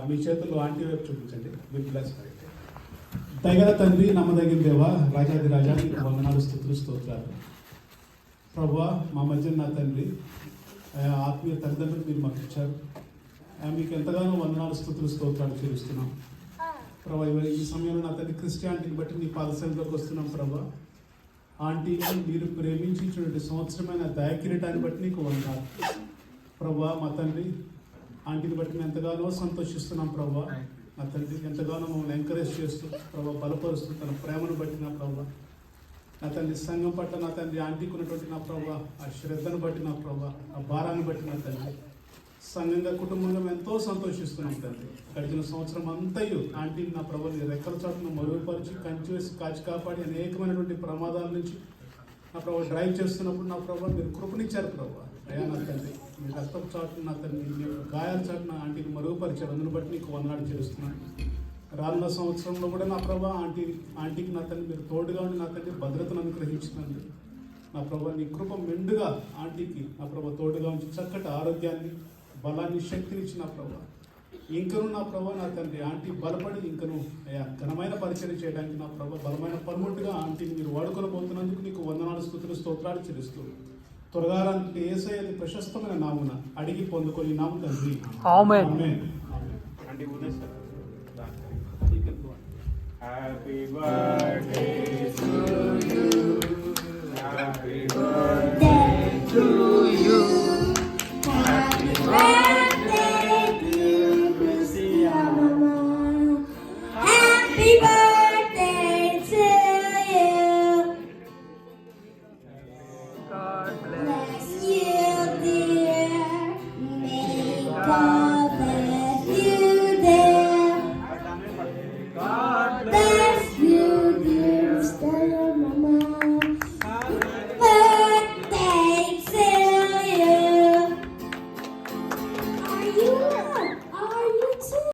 మీ చేతుల్లో ఆంటీ వైపు చూపించండి. మీరు ప్లస్ దయగల తండ్రి, నమ్మదగిన దేవా, రాజాది రాజా, నీకు వందనాలు, స్తుతులు, స్తోత్రాలు. ప్రభువా, మా మధ్య నా తండ్రి ఆత్మీయ తల్లిదండ్రులు మీరు మాకు ఇచ్చారు. మీకు ఎంతగానో వందనాలు, స్తుతులు, స్తోత్రాలు చెల్లిస్తున్నాం ప్రభా. ఈ సమయంలో నా తండ్రి క్రిస్టియానిటీని బట్టి నీ పాదశైలిలోకి వస్తున్నాం ప్రభా. ఆంటీని మీరు ప్రేమించినటువంటి సంవత్సరమైన దయాకిరీటాన్ని బట్టి నీకు వందనాలు ప్రభా. మా తండ్రి ఆంటీని బట్టి మేము ఎంతగానో సంతోషిస్తున్నాం ప్రభా. నా తండ్రి ఎంతగానో మమ్మల్ని ఎంకరేజ్ చేస్తూ ప్రభా, బలపరుస్తూ తన ప్రేమను బట్టి నా ప్రభా. నా తండ్రి సంఘం పట్ల నా తండ్రి ఆంటీకి ఉన్నటువంటి నా ప్రభా, ఆ శ్రద్ధను బట్టి నా ప్రభా, ఆ భారాన్ని బట్టి నా తండ్రి సంఘంగా కుటుంబంగా ఎంతో సంతోషిస్తున్నాం తండ్రి. గడిచిన సంవత్సరం అంతయు ఆంటీని నా ప్రభా నీ రెక్కల చాటును మరుగుపరిచి కంచి వేసి కాచి కాపాడి అనేకమైనటువంటి ప్రమాదాల నుంచి నా ప్రభా డ్రైవ్ చేస్తున్నప్పుడు నా ప్రభా మీరు కృపనిచ్చారు ప్రభా. అయ్యా నా తండ్రి మీ రక్తం చాటును నా తండ్రి మీ గాయాల చాటున ఆంటీని మరుగుపరిచారు. అందుని బట్టి నీకు వందనాలు చేస్తున్నాను. రానున్న సంవత్సరంలో కూడా నా ప్రభా ఆంటీకి నా తండ్రి మీరు తోడుగా ఉండి నా తండ్రి భద్రతను అనుగ్రహించినండి నా ప్రభా. నీ కృప మెండుగా ఆంటీకి నా ప్రభా తోడుగా ఉంచి చక్కటి ఆరోగ్యాన్ని, బలాన్ని, శక్తిని ఇచ్చిన ప్రభా. ఇంకను నా ప్రభా నా తండ్రి ఆంటీ బలపడి ఇంకను అయ్యా ఘనమైన పరిచయం చేయడానికి నా ప్రభా బలమైన పనిముట్టుగా ఆంటీని మీరు వాడుకొనబోతున్నందుకు నీకు వందనాలు, స్తుతులు, స్తోత్రాలు చెల్లిస్తూ త్వరగా యేసయ్య అతి ప్రశస్తమైన నామున అడిగి పొందుకొని నాము తండ్రి. ఆమేన్. Happy birthday